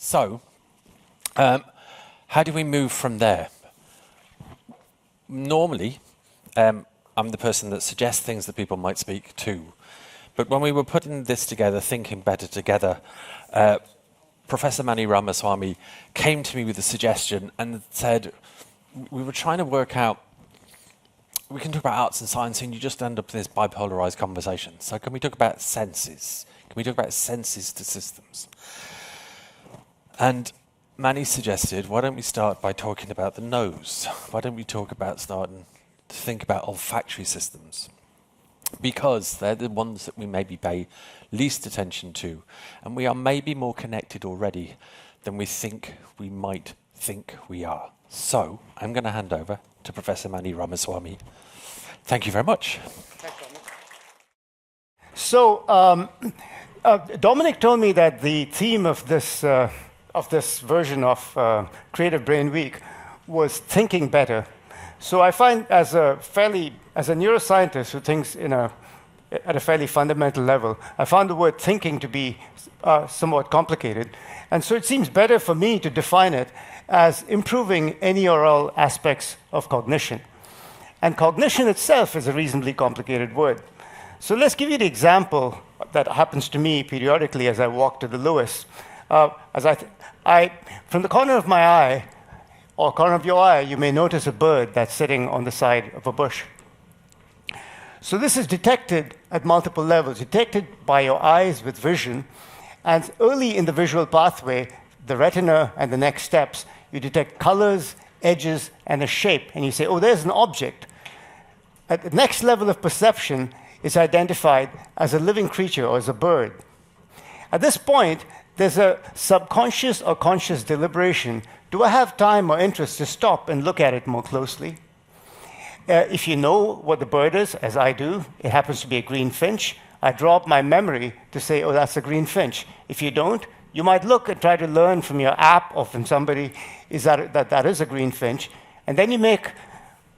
So, how do we move from there? Normally, I'm the person that suggests things that people might speak to. But when we were putting this together, thinking better together, Professor Mani Ramaswamy came to me with a suggestion and said, we were trying to work out, we can talk about arts and science and you just end up in this bipolarized conversation. So can we talk about senses? Can we talk about senses to systems? And Mani suggested, why don't we start by talking about the nose? Why don't we talk about starting to think about olfactory systems? Because they're the ones that we maybe pay least attention to, and we are maybe more connected already than we think we might think we are. So I'm going to hand over to Professor Mani Ramaswamy. Thank you very much. So Dominic told me that the theme of this version of Creative Brain Week was thinking better. So I find, as a neuroscientist who thinks at a fairly fundamental level, I found the word thinking to be somewhat complicated. And so it seems better for me to define it as improving any or all aspects of cognition. And cognition itself is a reasonably complicated word. So let's give you the example that happens to me periodically as I walk to the Lewis. From the corner of my eye, or corner of your eye, you may notice a bird that's sitting on the side of a bush. So this is detected at multiple levels, detected by your eyes with vision, and early in the visual pathway, the retina and the next steps, you detect colors, edges, and a shape, and you say, oh, there's an object. At the next level of perception, it's identified as a living creature or as a bird. At this point, there's a subconscious or conscious deliberation. Do I have time or interest to stop and look at it more closely? If you know what the bird is, as I do, it happens to be a green finch, I draw up my memory to say, oh, that's a green finch. If you don't, you might look and try to learn from your app or from somebody that is a green finch, and then you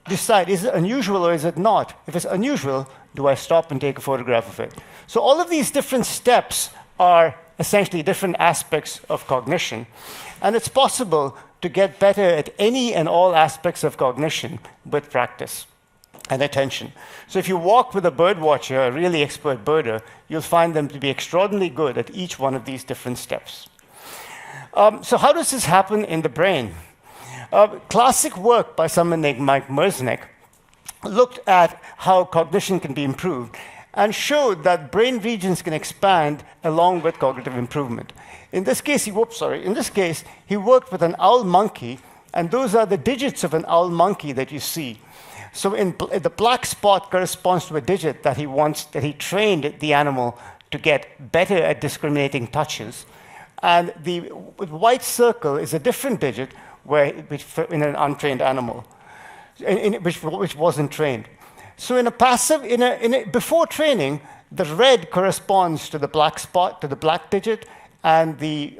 decide, is it unusual or is it not? If it's unusual, do I stop and take a photograph of it? So all of these different steps are essentially different aspects of cognition. And it's possible to get better at any and all aspects of cognition with practice and attention. So if you walk with a bird watcher, a really expert birder, you'll find them to be extraordinarily good at each one of these different steps. So how does this happen in the brain? Classic work by someone named Mike Merznick looked at how cognition can be improved and showed that brain regions can expand along with cognitive improvement. In this case, he worked with an owl monkey, and those are the digits of an owl monkey that you see. So the black spot corresponds to a digit that he trained the animal to get better at discriminating touches. And the white circle is a different digit in an untrained animal, which wasn't trained. So before training, the red corresponds to the black spot, to the black digit, and the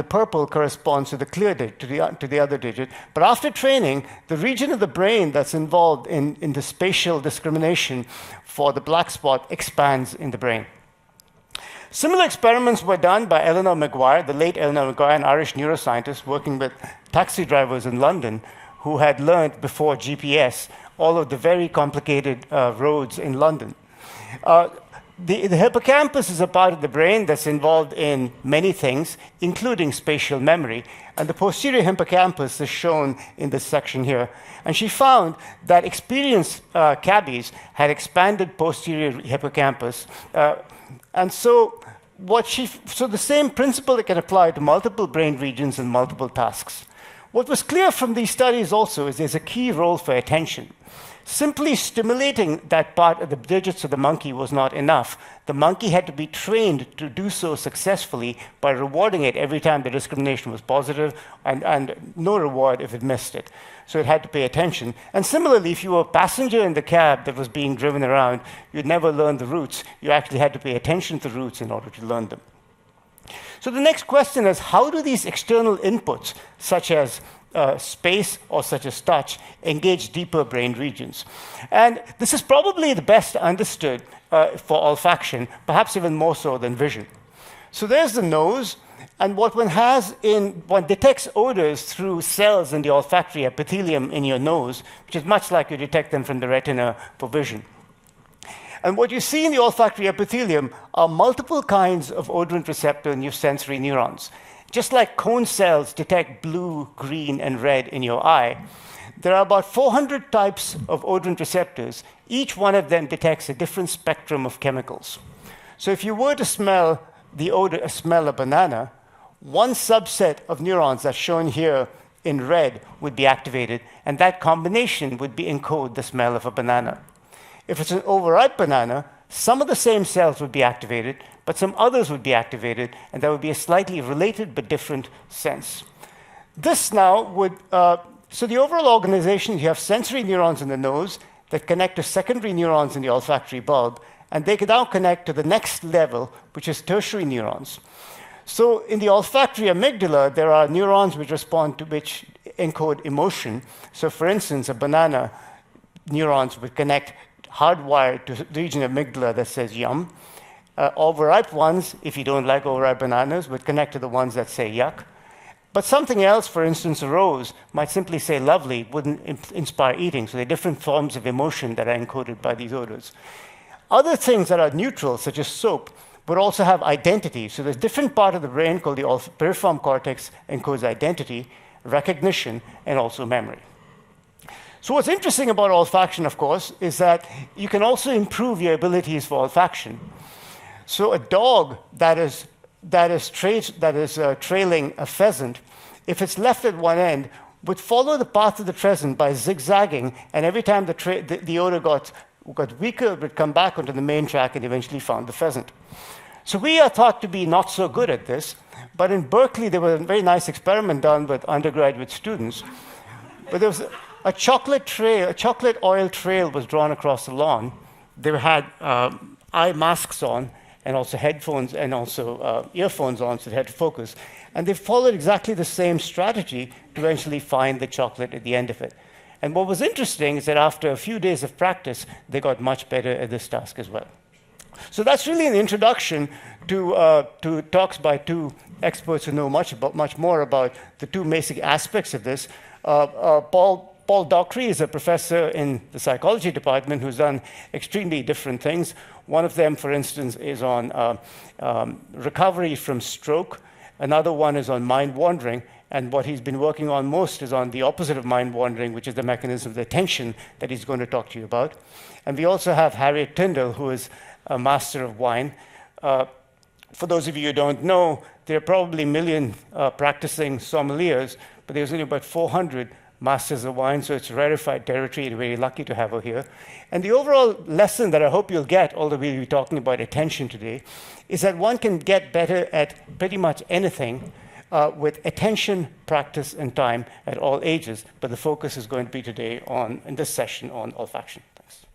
purple corresponds to the clear digit, to the other digit. But after training, the region of the brain that's involved in the spatial discrimination for the black spot expands in the brain. Similar experiments were done by Eleanor Maguire, the late Eleanor Maguire, an Irish neuroscientist working with taxi drivers in London who had learned before GPS all of the very complicated roads in London. The hippocampus is a part of the brain that's involved in many things, including spatial memory. And the posterior hippocampus is shown in this section here. And she found that experienced cabbies had expanded posterior hippocampus. And so the same principle that can apply to multiple brain regions and multiple tasks. What was clear from these studies also is there's a key role for attention. Simply stimulating that part of the digits of the monkey was not enough. The monkey had to be trained to do so successfully by rewarding it every time the discrimination was positive and no reward if it missed it. So it had to pay attention. And similarly, if you were a passenger in the cab that was being driven around, you'd never learn the routes. You actually had to pay attention to the routes in order to learn them. So the next question is, how do these external inputs, such as space or such as touch, engage deeper brain regions? And this is probably the best understood for olfaction, perhaps even more so than vision. So there's the nose. And what one detects odors through cells in the olfactory epithelium in your nose, which is much like you detect them from the retina for vision. And what you see in the olfactory epithelium are multiple kinds of odorant receptor and sensory neurons. Just like cone cells detect blue, green, and red in your eye, there are about 400 types of odorant receptors. Each one of them detects a different spectrum of chemicals. So if you were to smell a banana, one subset of neurons that's shown here in red would be activated, and that combination would encode the smell of a banana. If it's an overripe banana, some of the same cells would be activated, but some others would be activated, and that would be a slightly related but different sense. This now would, so the overall organization, you have sensory neurons in the nose that connect to secondary neurons in the olfactory bulb, and they can now connect to the next level, which is tertiary neurons. So in the olfactory amygdala, there are neurons which encode emotion. So for instance, a banana neurons would connect hardwired to the region of amygdala that says yum. Overripe ones, if you don't like overripe bananas, would connect to the ones that say yuck. But something else, for instance, a rose, might simply say lovely, wouldn't inspire eating. So there are different forms of emotion that are encoded by these odors. Other things that are neutral, such as soap, would also have identity. So there's a different part of the brain called the piriform cortex encodes identity, recognition, and also memory. So what's interesting about olfaction, of course, is that you can also improve your abilities for olfaction. So a dog that is trailing a pheasant, if it's left at one end, would follow the path of the pheasant by zigzagging, and every time the odor got weaker, it would come back onto the main track and eventually found the pheasant. So we are thought to be not so good at this, but in Berkeley there was a very nice experiment done with undergraduate students. But there was a chocolate oil trail was drawn across the lawn. They had eye masks on and also headphones and also earphones on, so they had to focus. And they followed exactly the same strategy to eventually find the chocolate at the end of it. And what was interesting is that after a few days of practice, they got much better at this task as well. So that's really an introduction to talks by two experts who know much more about the two basic aspects of this. Paul Dockree is a professor in the psychology department who's done extremely different things. One of them, for instance, is on recovery from stroke. Another one is on mind wandering. And what he's been working on most is on the opposite of mind wandering, which is the mechanism of attention that he's going to talk to you about. And we also have Harriet Tindal, who is a master of wine. For those of you who don't know, there are probably a million practicing sommeliers, but there's only about 400 masters of wine, so it's rarefied territory, and we're very lucky to have her here. And the overall lesson that I hope you'll get, although we'll be talking about attention today, is that one can get better at pretty much anything with attention, practice, and time at all ages. But the focus is going to be today in this session on olfaction. Thanks.